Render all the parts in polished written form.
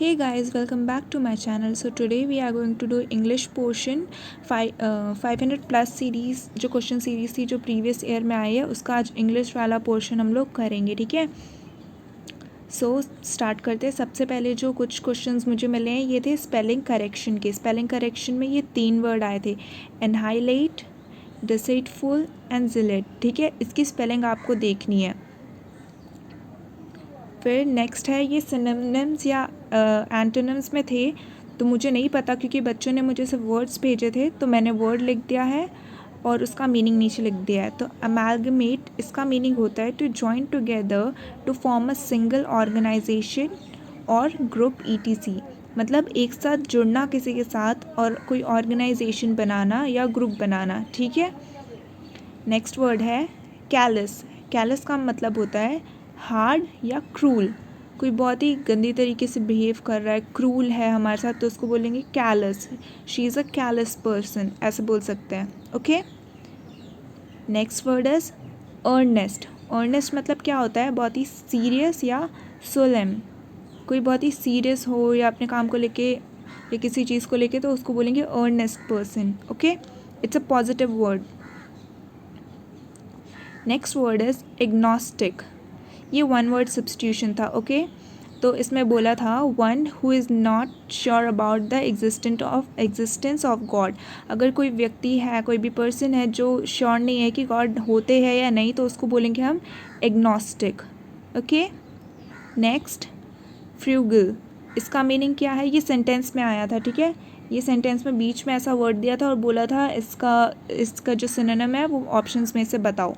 Hey guys, welcome back to my channel. So today we are going to do English portion 500 plus series जो question series थी जो previous year में आई है उसका आज English वाला पोर्शन हम लोग करेंगे, ठीक है। सो स्टार्ट करते हैं। सबसे पहले जो कुछ क्वेश्चंस मुझे मिले हैं ये थे स्पेलिंग करेक्शन के। स्पेलिंग करेक्शन में ये 3 वर्ड आए थे, एनहाइलेट, डिसेटफुल एंड जिलेट, ठीक है। इसकी स्पेलिंग आपको देखनी है। फिर नेक्स्ट है ये सिनोनिम्स या एंटोनिम्स में थे, तो मुझे नहीं पता क्योंकि बच्चों ने मुझे सिर्फ वर्ड्स भेजे थे तो मैंने वर्ड लिख दिया है और उसका मीनिंग नीचे लिख दिया है। तो अमेलगमेट इसका मीनिंग होता है to join together to form a single organisation और ग्रुप ईटीसी, मतलब एक साथ जुड़ना किसी के साथ और कोई ऑर्गेनाइजेशन बनाना या ग्रुप बनाना, ठीक है। नेक्स्ट वर्ड है कैलस। कैलस का मतलब होता है हार्ड या क्रूल, कोई बहुत ही गंदी तरीके से बिहेव कर रहा है, क्रूल है हमारे साथ, तो उसको बोलेंगे callous. She is a callous person, ऐसे बोल सकते हैं, okay. Next word is earnest. Earnest मतलब क्या होता है, बहुत ही सीरियस या सोलेम, कोई बहुत ही सीरियस हो या अपने काम को लेके या किसी चीज़ को लेके, तो उसको बोलेंगे earnest person, okay. It's a positive word. Next word is agnostic. ये वन वर्ड सब्स्टिट्यूशन था, ओके। तो इसमें बोला था one who is not sure about the existence of God. अगर कोई व्यक्ति है, कोई भी पर्सन है जो श्योर नहीं है कि गॉड होते हैं या नहीं, तो उसको बोलेंगे हम एग्नोस्टिक, ओके। Next frugal. इसका मीनिंग क्या है, ये सेंटेंस में आया था, ठीक है। ये सेंटेंस में बीच में ऐसा वर्ड दिया था और बोला था इसका जो सिनोनिम है वो ऑप्शंस में से बताओ।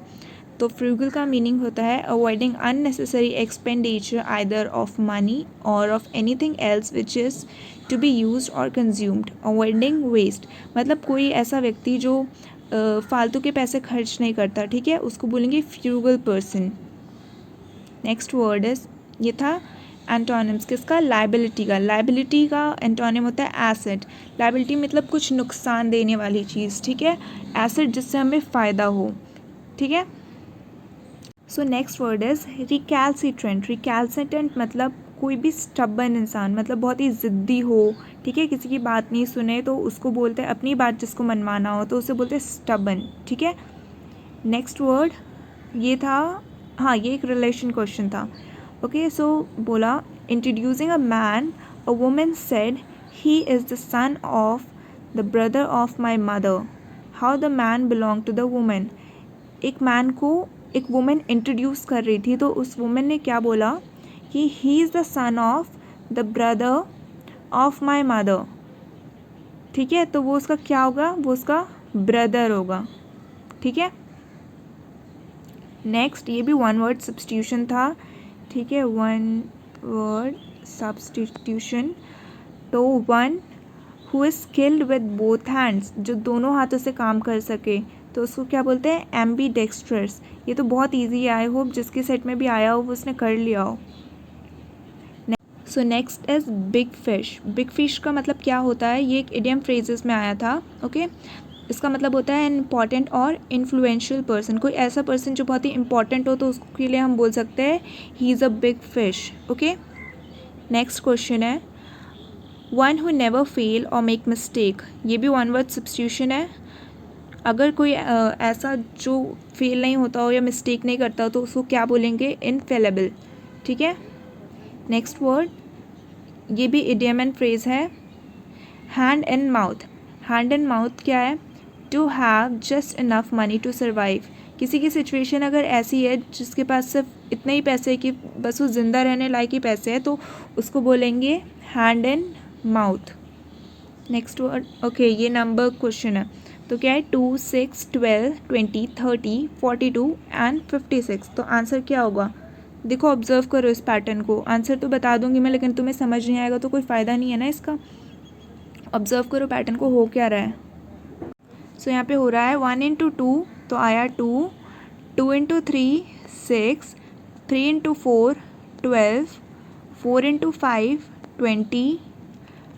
तो फ्रूगल का मीनिंग होता है avoiding unnecessary expenditure either of money और of anything else which is to be used और कंज्यूम्ड। अवॉइडिंग वेस्ट मतलब कोई ऐसा व्यक्ति जो फालतू के पैसे खर्च नहीं करता, ठीक है, उसको बोलेंगे frugal person. Next word is, ये था एंटोनिम्स किसका, लाइबिलिटी का। लाइबिलिटी का एंटोनिम होता है एसेट। लाइबिलिटी मतलब कुछ नुकसान देने वाली चीज़, ठीक है। एसेट जिससे हमें फ़ायदा हो, ठीक है। So next word is recalcitrant. Recalcitrant मतलब कोई भी स्टबन इंसान, मतलब बहुत ही ज़िद्दी हो, ठीक है, किसी की बात नहीं सुने तो उसको बोलते हैं, अपनी बात जिसको मनवाना हो तो उसे बोलते हैं स्टबन, ठीक है। नेक्स्ट वर्ड ये था, हाँ ये एक रिलेशन क्वेश्चन था, ओके। सो बोला introducing a man a woman said he is the son of the brother of my mother, how the man belong to the woman. एक मैन को एक वुमेन इंट्रोड्यूस कर रही थी, तो उस वुमेन ने क्या बोला कि ही is the son of the brother of my mother, ठीक है। तो वो उसका क्या होगा, वो उसका ब्रदर होगा, ठीक है। नेक्स्ट ये भी वन वर्ड सब्स्टिट्यूशन था, ठीक है, वन वर्ड सब्स्टिट्यूशन। तो one who is skilled with both hands, जो दोनों हाथों से काम कर सके, तो उसको क्या बोलते हैं, एम्बी डेक्स्ट्रस। ये तो बहुत ईजी है, आई होप जिसके सेट में भी आया हो वो उसने कर लिया हो। So next is big fish. Big fish का मतलब क्या होता है, ये एक इडियम फ्रेजेस में आया था, ओके। इसका मतलब होता है एन इम्पॉर्टेंट और इन्फ्लुएंशियल पर्सन, कोई ऐसा पर्सन जो बहुत ही इंपॉर्टेंट हो तो उसके लिए हम बोल सकते हैं he is a big fish, okay. Next question है वन हु नेवर फेल और मेक मिस्टेक। ये भी वन वर्ड सब्स्टिट्यूशन है। अगर कोई ऐसा जो फेल नहीं होता हो या मिस्टेक नहीं करता हो तो उसको क्या बोलेंगे, इनफेलेबल, ठीक है। नेक्स्ट वर्ड ये भी इडियम एंड फ्रेज है, hand and mouth. Hand and mouth क्या है, to have just enough money to survive. किसी की सिचुएशन अगर ऐसी है जिसके पास सिर्फ इतने ही पैसे है कि बस वो ज़िंदा रहने लायक ही पैसे है, तो उसको बोलेंगे hand and mouth. Next word, okay, ये नंबर क्वेश्चन है, तो क्या है 2, 6, 12, 20, 30, 42 एंड 56। तो आंसर क्या होगा, देखो ऑब्जर्व करो इस पैटर्न को। आंसर तो बता दूंगी मैं, लेकिन तुम्हें समझ नहीं आएगा तो कोई फ़ायदा नहीं है ना इसका। ऑब्जर्व करो पैटर्न को, हो क्या रहा है। सो यहाँ पे हो रहा है 1 इंटू 2 तो आया 2, 2 into 3 6, 3 into 4 12, 4 into 5 20,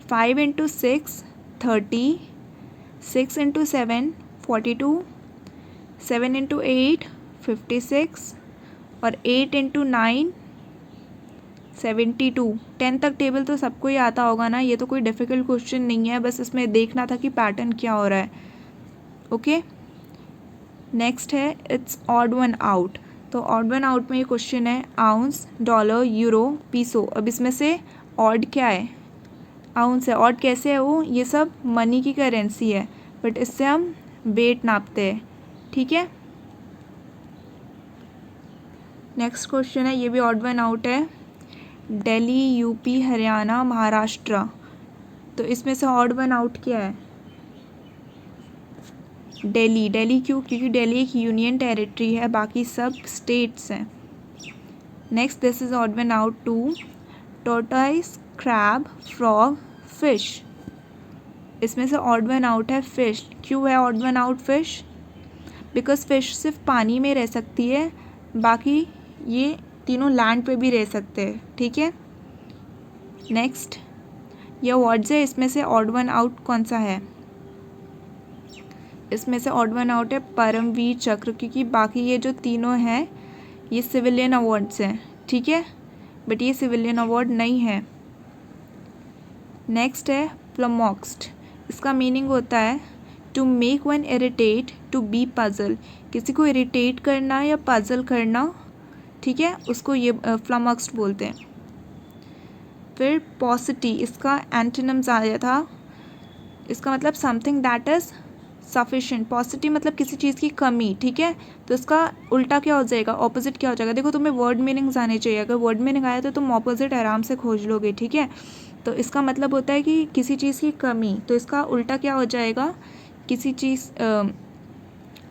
5 into 6 30, 6 into 7 42, 7 into 8 56 और 8 इंटू 9 72। 10 तक टेबल तो सबको ही आता होगा ना, ये तो कोई डिफ़िकल्ट क्वेश्चन नहीं है, बस इसमें देखना था कि पैटर्न क्या हो रहा है। ओके, नेक्स्ट है इट्स ऑड वन आउट। तो ऑड वन आउट में ये क्वेश्चन है आउंस, डॉलर, यूरो, पीसो। अब इसमें से ऑड क्या है? आउंस है। ऑड कैसे है वो? ये सब मनी की करेंसी है, बट इससे हम वेट नापते हैं, ठीक है। नेक्स्ट क्वेश्चन है, ये भी ऑड वन आउट है, दिल्ली, यूपी, हरियाणा, महाराष्ट्र। तो इसमें से ऑड वन आउट क्या है? दिल्ली। दिल्ली क्यों? क्योंकि दिल्ली एक यूनियन टेरिटरी है, बाकी सब स्टेट्स हैं। Next, this is odd one out 2, tortoise, crab, frog, fish. इसमें से ऑड वन आउट है फिश। क्यों है odd one out fish? Because fish सिर्फ पानी में रह सकती है, बाकी ये तीनों लैंड पे भी रह सकते हैं, ठीक है। नेक्स्ट, ये वर्ड्स है, इसमें से ऑड वन आउट कौन सा है? इसमें से ऑड वन आउट है परमवीर चक्र, क्योंकि बाकी ये जो तीनों हैं ये सिविलियन अवार्ड्स हैं, ठीक है, बट ये सिविलियन अवार्ड नहीं है। नेक्स्ट है फ्लमॉक्स्ड। इसका मीनिंग होता है to make one irritate, to be puzzle. किसी को इरिटेट करना या पजल करना, ठीक है, उसको ये फ्लमॉक्स्ड बोलते हैं। फिर पॉसिटी, इसका एंटोनिम्स आया था, इसका मतलब समथिंग दैट इज़ सफिशेंट। पॉसिटी मतलब किसी चीज़ की कमी, ठीक है, तो इसका उल्टा क्या हो जाएगा? ऑपोजिट क्या हो जाएगा? देखो तुम्हें वर्ड मीनिंग्स आने चाहिए, अगर वर्ड मीनिंग आया तो तुम ऑपोजिट आराम से खोज लोगे, ठीक है। तो इसका मतलब होता है कि किसी चीज़ की कमी, तो इसका उल्टा क्या हो जाएगा? किसी चीज़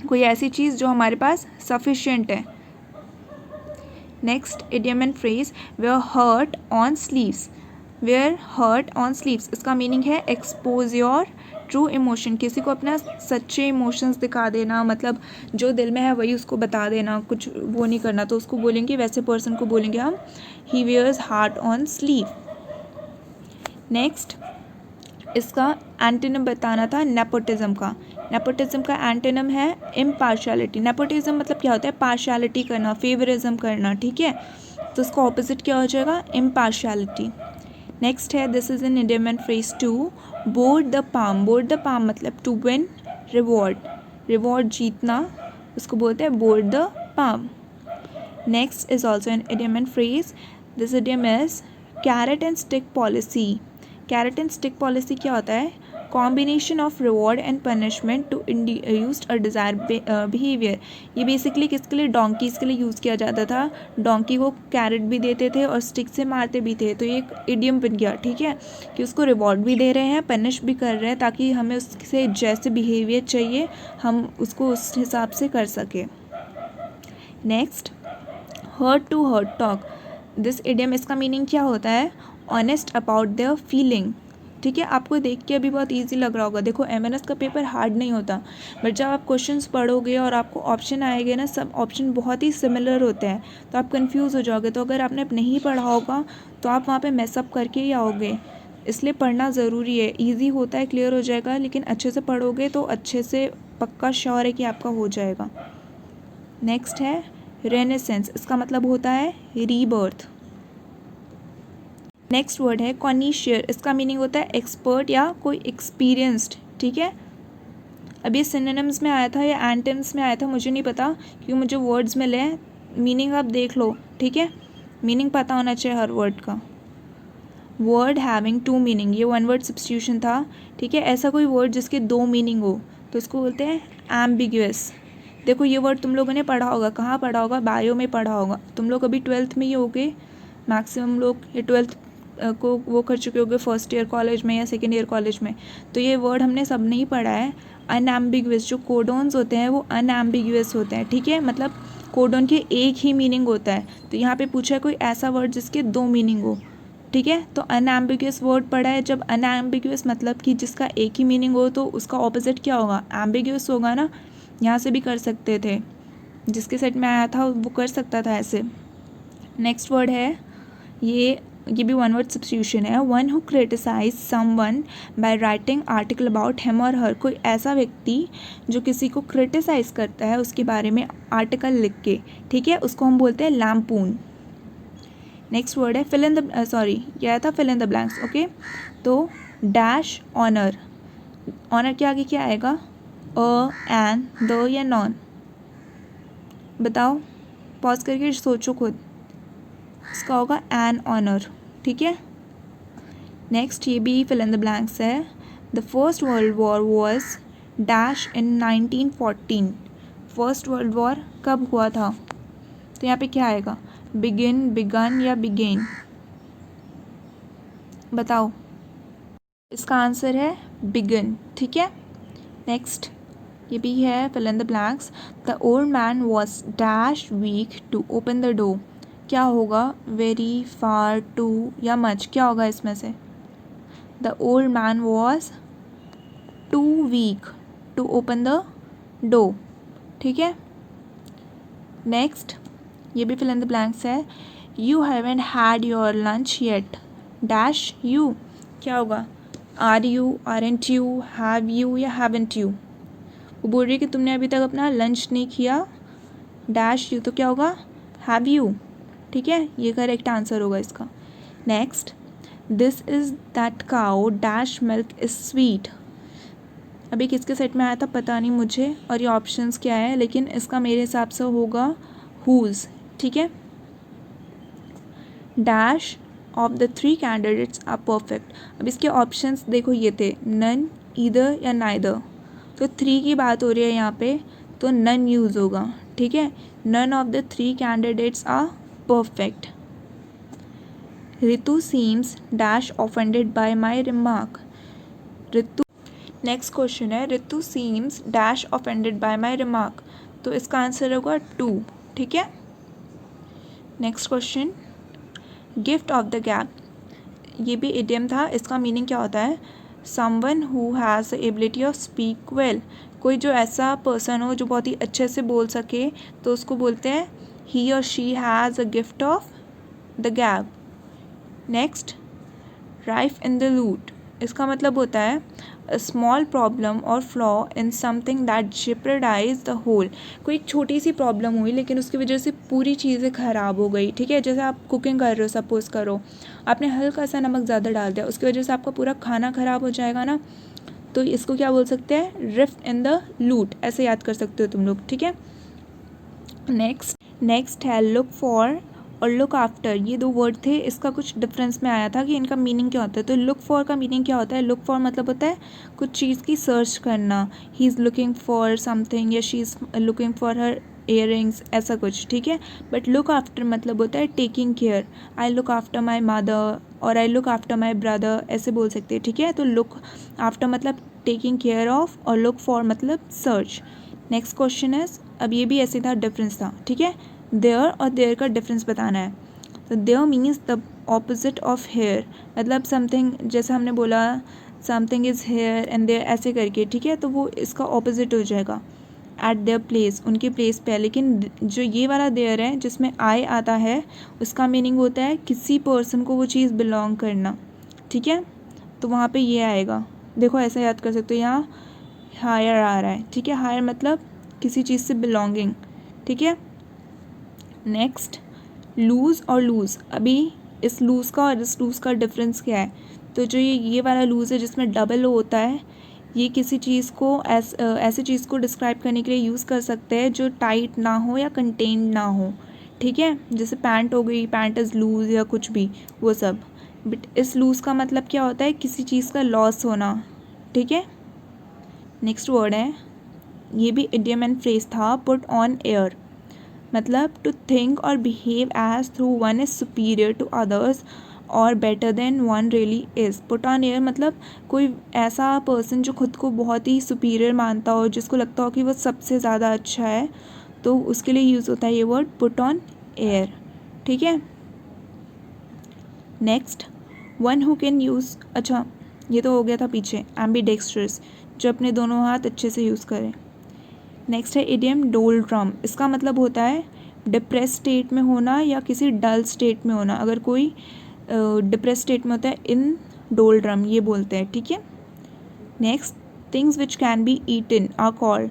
कोई ऐसी चीज़ जो हमारे पास सफिशेंट है। Next, idiom and phrase, wear heart on sleeves. Wear heart on sleeves, इसका मीनिंग है एक्सपोज योर ट्रू इमोशन। किसी को अपना सच्चे इमोशंस दिखा देना, मतलब जो दिल में है वही उसको बता देना, कुछ वो नहीं करना, तो उसको बोलेंगे, वैसे पर्सन को बोलेंगे हम he wears heart on sleeve. Next, इसका एंटोनिम बताना था नेपोटिज्म का। नेपोटिज्म का एंटोनिम है इम्पार्शियलिटी। नेपोटिज्म मतलब क्या होता है? पार्शियलिटी करना, फेवरिज्म करना, ठीक है, तो इसका ऑपोजिट क्या हो जाएगा? इम्पार्शियलिटी। नेक्स्ट है this is an idiom and phrase to board the palm. Board the palm मतलब टू विन रिवॉर्ड, रिवॉर्ड जीतना, उसको बोलते हैं board the palm. Next is also an idiom and phrase, this idiom is carrot and stick policy. Carrot and stick policy क्या होता है? Combination of reward and punishment to induce a desire behaviour. ये basically किसके लिए? डोंकीज़ के लिए use किया जाता था। डोंकी को कैरेट भी देते थे और स्टिक से मारते भी थे, तो ये एक इडियम बन गया, ठीक है, कि उसको रिवॉर्ड भी दे रहे हैं, पनिश भी कर रहे हैं, ताकि हमें उससे जैसे बिहेवियर चाहिए हम उसको उस हिसाब से कर सकें। Next, heart to heart talk. This idiom, इसका मीनिंग क्या होता है? ऑनेस्ट अबाउट देयर फीलिंग, ठीक है। आपको देख के अभी बहुत इजी लग रहा होगा, देखो एमएनएस का पेपर हार्ड नहीं होता, बट जब आप क्वेश्चंस पढ़ोगे और आपको ऑप्शन आएंगे ना, सब ऑप्शन बहुत ही सिमिलर होते हैं, तो आप कंफ्यूज हो जाओगे। तो अगर आपने नहीं पढ़ा होगा तो आप वहाँ पे मैसअप करके ही आओगे, इसलिए पढ़ना ज़रूरी है। ईजी होता है, क्लियर हो जाएगा, लेकिन अच्छे से पढ़ोगे तो अच्छे से पक्का श्योर है कि आपका हो जाएगा। नेक्स्ट है रेनेसेंस, इसका मतलब होता है रीबर्थ। नेक्स्ट वर्ड है कॉनिशियर, इसका मीनिंग होता है एक्सपर्ट या कोई एक्सपीरियंस्ड, ठीक है। अब ये सिनोनिम्स में आया था या एंटोनिम्स में आया था मुझे नहीं पता, क्योंकि मुझे वर्ड्स मिले हैं, मीनिंग आप देख लो, ठीक है, मीनिंग पता होना चाहिए हर वर्ड का। वर्ड हैविंग टू मीनिंग, ये वन वर्ड सब्स्टिट्यूशन था, ठीक है। ऐसा कोई वर्ड जिसके दो मीनिंग हो तो इसको बोलते हैं एम्बिग्यूअस। देखो ये वर्ड तुम लोगों ने पढ़ा होगा, कहाँ पढ़ा होगा? बायो में पढ़ा होगा। तुम लोग अभी 12th में ही होगे, मैक्सिमम लोग ये 12th को वो कर चुके होंगे फर्स्ट ईयर कॉलेज में या सेकेंड ईयर कॉलेज में, तो ये वर्ड हमने सब नहीं पढ़ा है। अनएम्बिग्यूअस, जो कोडोन्स होते हैं वो अनएम्बिग्यूअस होते हैं, ठीक है, मतलब कोडोन के एक ही मीनिंग होता है। तो यहाँ पे पूछा है कोई ऐसा वर्ड जिसके दो मीनिंग हो, ठीक है, तो अनएम्बिग्यूअस वर्ड पढ़ा है। जब अनएम्बिग्यूअस मतलब कि जिसका एक ही मीनिंग हो, तो उसका ऑपोजिट क्या होगा? एम्बिग्यूअस होगा ना। यहाँ से भी कर सकते थे, जिसके सेट में आया था वो कर सकता था ऐसे। नेक्स्ट वर्ड है ये भी वन वर्ड सब्स्टिट्यूशन है, one who criticise someone by writing article about him और हर। कोई ऐसा व्यक्ति जो किसी को क्रिटिसाइज करता है उसके बारे में आर्टिकल लिख के, ठीक है, उसको हम बोलते हैं लैम्पून। नेक्स्ट वर्ड है फिल इन द सॉरी यह था fill in the blanks. Okay, तो डैश ऑनर. ऑनर के आगे क्या आएगा? अ, एन, द या नॉन? बताओ, पॉज करके सोचो खुद. इसका होगा एन ऑनर. ठीक है. नेक्स्ट ये भी फिल इन द ब्लैंक्स है. The first world war was dash in 1914. First world war कब हुआ था? तो यहाँ पे क्या आएगा? बिगिन, बिगन या बिगेन? बताओ. इसका आंसर है बिगिन. ठीक है. नेक्स्ट ये भी है fill in the blanks. The old man was dash weak to open the door. क्या होगा? वेरी, फार, टू या मच? क्या होगा इसमें से? The old man was too weak to open the door. ठीक है. नेक्स्ट ये भी फिल इन द ब्लैंक्स है. You haven't had your lunch yet dash you. क्या होगा? Are you, aren't you, have you या हैवंट यू? वो बोल रही है कि तुमने अभी तक अपना लंच नहीं किया डैश यू. तो क्या होगा? Have you. ठीक है, ये करेक्ट आंसर होगा इसका. Next, this is that cow dash milk is sweet. अभी किसके सेट में आया था पता नहीं मुझे, और ये ऑप्शंस क्या है, लेकिन इसका मेरे हिसाब से होगा हुज. ठीक है. Dash of the 3 candidates are perfect. अब इसके ऑप्शंस देखो, ये थे नन, ईदर या नाइदर. तो 3 की बात हो रही है यहाँ पे, तो नन यूज़ होगा. ठीक है. None of the 3 candidates are perfect. Ritu seems dash offended by my remark. Ritu, next question है Ritu seems dash offended by my remark. तो इसका आंसर होगा 2. ठीक है. Next question, gift of the gap. ये भी इडियम था. इसका मीनिंग क्या होता है? Someone who has the ability of speak well. कोई जो ऐसा पर्सन हो जो बहुत ही अच्छे से बोल सके, तो उसको बोलते हैं ही और she has a gift of the gap. Next, rift in the lute. इसका मतलब होता है अ स्मॉल प्रॉब्लम और flaw in something that jeopardize the whole. कोई एक छोटी सी प्रॉब्लम हुई लेकिन उसकी वजह से पूरी चीज़ें ख़राब हो गई. ठीक है. जैसे आप कुकिंग कर रहे हो, सपोज़ करो आपने हल्का सा नमक ज़्यादा डाल दिया, उसकी वजह से आपका पूरा खाना ख़राब हो जाएगा ना. तो इसको क्या बोल सकते हैं? रिफ्ट इन द लूट. ऐसे याद कर सकते हो तुम लोग. ठीक है. नेक्स्ट है लुक फॉर और लुक आफ्टर. ये 2 वर्ड थे. इसका कुछ डिफरेंस में आया था कि इनका मीनिंग क्या होता है. तो लुक फॉर का मीनिंग क्या होता है? लुक फॉर मतलब होता है कुछ चीज़ की सर्च करना. He is looking for something या she is looking for her earrings, ऐसा कुछ. ठीक है. बट लुक आफ्टर मतलब होता है taking care. I look after my mother और I look after my brother, ऐसे बोल सकते हैं. ठीक है. तो लुक आफ्टर मतलब टेकिंग केयर ऑफ और लुक फॉर मतलब सर्च. नेक्स्ट क्वेश्चन है, अब ये भी ऐसे था, डिफरेंस था. ठीक है. देयर और देयर का डिफरेंस बताना है. तो there means the opposite of here. मतलब समथिंग, जैसे हमने बोला something is here and there, ऐसे करके. ठीक है. तो वो इसका ऑपोजिट हो जाएगा. एट देयर प्लेस, उनके प्लेस पे है. लेकिन जो ये वाला देयर है जिसमें आई आता है, उसका मीनिंग होता है किसी पर्सन को वो चीज़ बिलोंग करना. ठीक है. तो वहाँ पे ये आएगा. देखो ऐसा याद कर सकते हो. यहाँ हायर आ रहा है. ठीक है. हायर मतलब किसी चीज़ से बिलोंगिंग. ठीक है. नेक्स्ट, लूज़ और लूज़. अभी इस लूज़ का और इस लूज़ का डिफरेंस क्या है? तो जो ये वाला लूज़ है जिसमें डबल ओ होता है, ये किसी चीज़ को ऐसे चीज़ को डिस्क्राइब करने के लिए यूज़ कर सकते हैं जो टाइट ना हो या कंटेन्ड ना हो. ठीक है. जैसे पैंट हो गई, पैंट इज़ लूज़ या कुछ भी, वो सब. बट इस लूज़ का मतलब क्या होता है? किसी चीज़ का लॉस होना. ठीक है. नेक्स्ट वर्ड है, ये भी इडियम एंड फ्रेज था, पुट ऑन एयर. मतलब टू थिंक और behave as though one is superior to others और better than one really is. Put on air मतलब कोई ऐसा पर्सन जो खुद को बहुत ही सुपीरियर मानता हो, जिसको लगता हो कि वो सबसे ज़्यादा अच्छा है, तो उसके लिए यूज़ होता है ये वर्ड पुट ऑन एयर. ठीक है. Next, one who can use. अच्छा, ये तो हो गया था पीछे. एम्बीडेक्स्ट्रस, जो अपने दोनों हाथ अच्छे से यूज़ करें. नेक्स्ट है इडियम डोलड्रम. इसका मतलब होता है डिप्रेस स्टेट में होना या किसी डल स्टेट में होना. अगर कोई डिप्रेस स्टेट में होता है, इन डोलड्रम ये बोलते हैं. ठीक है. Next, things which can be eaten are called.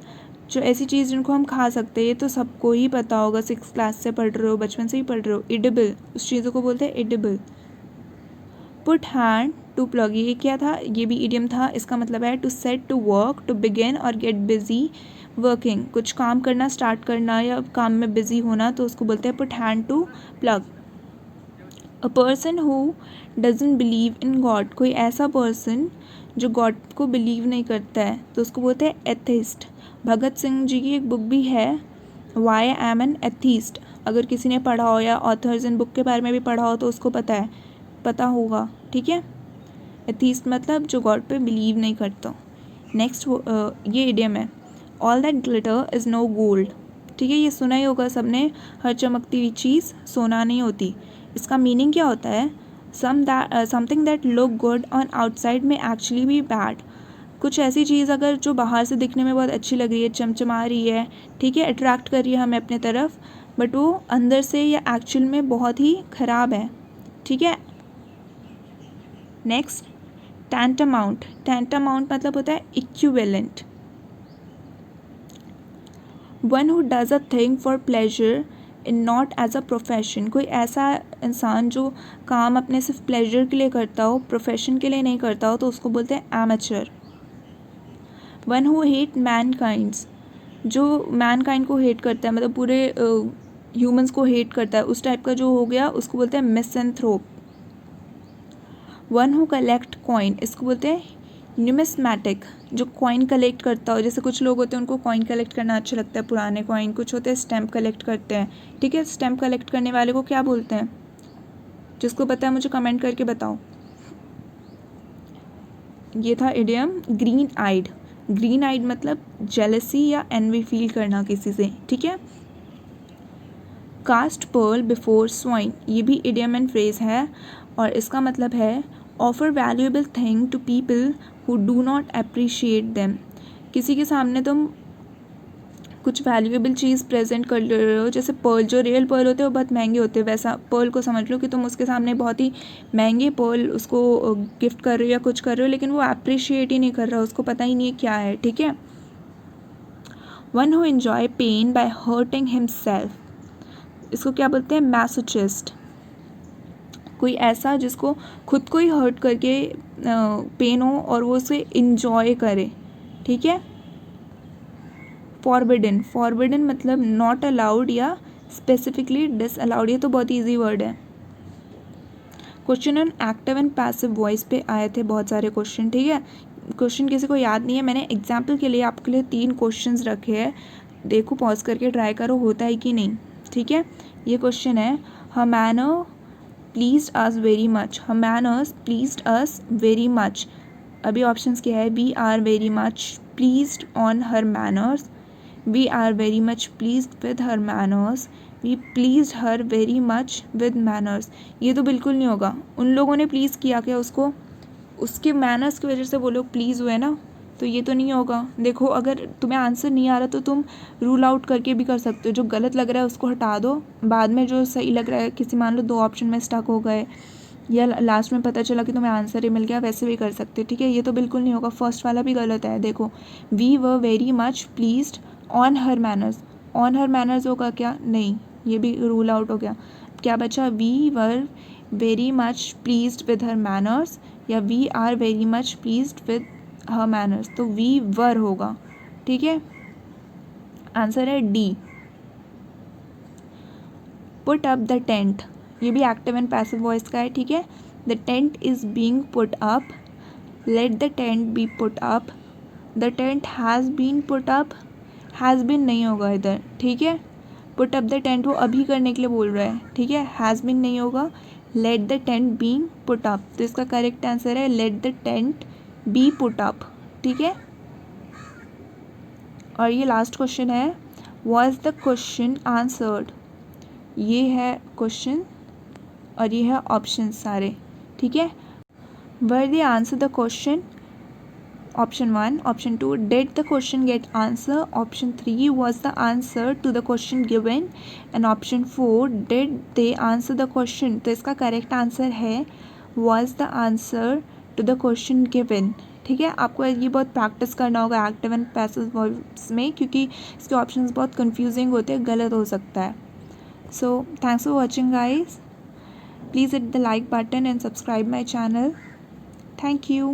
जो ऐसी चीज़ जिनको हम खा सकते हैं, ये तो सबको ही पता होगा, 6th क्लास से पढ़ रहे हो, बचपन से ही पढ़ रहे हो। एडिबल, उस चीज़ों को बोलते हैं edible. Put hand to plug, ये क्या था, ये भी इडियम था। इसका मतलब है to set, to work, to begin और गेट बिजी वर्किंग। कुछ काम करना, स्टार्ट करना या काम में बिजी होना, तो उसको बोलते हैं put hand to plug. A person who doesn't believe in God, कोई ऐसा पर्सन जो गॉड को बिलीव नहीं करता है, तो उसको बोलते हैं एथिस्ट। भगत सिंह जी की एक बुक भी है, why I am an atheist. अगर किसी ने पढ़ा हो या ऑथर्स इन बुक के बारे में भी पढ़ा हो तो उसको पता होगा, ठीक है। एथिस्ट मतलब जो गॉड पे बिलीव नहीं करता। नेक्स्ट ये इडियम है, all that glitter is no gold, ठीक है। ये सुना ही होगा सबने, हर चमकती हुई चीज़ सोना नहीं होती। इसका मीनिंग क्या होता है, something that look good on outside में एक्चुअली बी बैड। कुछ ऐसी चीज़ अगर जो बाहर से दिखने में बहुत अच्छी लग रही है, चमचमा रही है, ठीक है, अट्रैक्ट कर रही है हमें अपने तरफ, बट वो अंदर से या एक्चुअल में बहुत ही ख़राब है, ठीक है। नेक्स्ट, टैंटामाउंट। टैंटामाउंट मतलब होता है equivalent. One who does a thing for pleasure in not as a profession, कोई ऐसा इंसान जो काम अपने सिर्फ प्लेजर के लिए करता हो, प्रोफेशन के लिए नहीं करता हो, तो उसको बोलते हैं एमेचर। वन हु हेट मैनकाइंड्स, जो मैनकाइंड को हेट करता है, मतलब पूरे ह्यूमंस को हेट करता है, उस टाइप का जो हो गया, उसको बोलते हैं misanthrope. One who collect coin, इसको बोलते हैं न्यूमिस्मैटिक, जो कॉइन कलेक्ट करता हो। जैसे कुछ लोग होते हैं उनको कॉइन कलेक्ट करना अच्छा लगता है, पुराने कॉइन। कुछ होते हैं स्टैम्प कलेक्ट करते हैं, ठीक है। स्टैम्प कलेक्ट करने वाले को क्या बोलते हैं, जिसको पता है मुझे कमेंट करके बताओ। ये था इडियम ग्रीन आइड। ग्रीन आइड मतलब जेलसी या एनवी फील करना किसी से, ठीक है। कास्ट पर्ल बिफोर स्वाइन, ये भी इडियम एंड फ्रेज है, और इसका मतलब है offer valuable thing to people who do not appreciate them. किसी के सामने तुम कुछ वैल्यूएबल चीज़ प्रेजेंट कर रहे हो, जैसे पर्ल, जो रियल पर्ल होते हैं वो बहुत महंगे होते हैं, वैसा पर्ल को समझ लो कि तुम उसके सामने बहुत ही महंगे पर्ल उसको गिफ्ट कर रहे हो या कुछ कर रहे हो, लेकिन वो अप्रिशिएट ही नहीं कर रहा, उसको पता ही नहीं है क्या है, ठीक है। One who enjoy pain by hurting himself, इसको क्या बोलते हैं, मैसोचिस्ट। कोई ऐसा जिसको खुद को ही हर्ट करके पेन हो और वो उसे इंजॉय करे, ठीक है। फॉरबिडन, फॉरबिडन मतलब नॉट अलाउड या स्पेसिफिकली डिसअलाउड, ये तो बहुत ईजी वर्ड है। Question on active and passive voice पे आए थे बहुत सारे क्वेश्चन, ठीक है। क्वेश्चन किसी को याद नहीं है, मैंने एग्जाम्पल के लिए आपके लिए 3 क्वेश्चन रखे हैं, देखो पॉज करके ट्राई करो होता है कि नहीं, ठीक है। ये क्वेश्चन है, her manner pleased us very much, her manners pleased us very much. अभी ऑप्शंस क्या है, we are very much pleased on her manners, we are very much pleased with her manners, we pleased her very much with manners. ये तो बिल्कुल नहीं होगा, उन लोगों ने प्लीज़ किया क्या उसको, उसके मैनर्स की वजह से वो लोग प्लीज़ हुए ना, तो ये तो नहीं होगा। देखो अगर तुम्हें आंसर नहीं आ रहा तो तुम रूल आउट करके भी कर सकते हो, जो गलत लग रहा है उसको हटा दो, बाद में जो सही लग रहा है, किसी मान लो 2 ऑप्शन में स्टक हो गए या लास्ट में पता चला कि तुम्हें आंसर ही मिल गया, वैसे भी कर सकते हो, ठीक है। ये तो बिल्कुल नहीं होगा, फर्स्ट वाला भी गलत है। देखो, we were very much pleased on her manners, on her manners होगा क्या, नहीं, ये भी रूल आउट हो गया। क्या बचा, we were very much pleased with her manners या we are very much pleased with her manners, तो वी वर होगा, ठीक है। आंसर है D. Put up the tent, ये भी एक्टिव एंड पैसिव वॉइस का है, ठीक है। The tent is being put up, let the tent be put up, the tent has been put up, has been नहीं होगा इधर, ठीक है। पुट अप द टेंट वो अभी करने के लिए बोल रहा है, ठीक है, हैज़ बीन नहीं होगा। Late the tent being put up, तो इसका करेक्ट आंसर है late the tent be put up, ठीक है। और ये लास्ट क्वेश्चन है, वॉज द क्वेश्चन आंसर्ड, ये है क्वेश्चन और ये है ऑप्शन सारे, ठीक है। Were they answer the question, option 1, option 2, did the question get answer, option 3, was the answer to the question given, and option 4, did they answer the question. तो इसका करेक्ट आंसर है was the answer to the question given, ठीक है, आपको ये बहुत practice करना होगा एक्टिव एंड पैसिव वर्ब्स में, क्योंकि इसके ऑप्शंस बहुत कंफ्यूजिंग होते हैं, गलत हो सकता है. So thanks for watching guys. Please hit the like button and subscribe my channel. Thank you.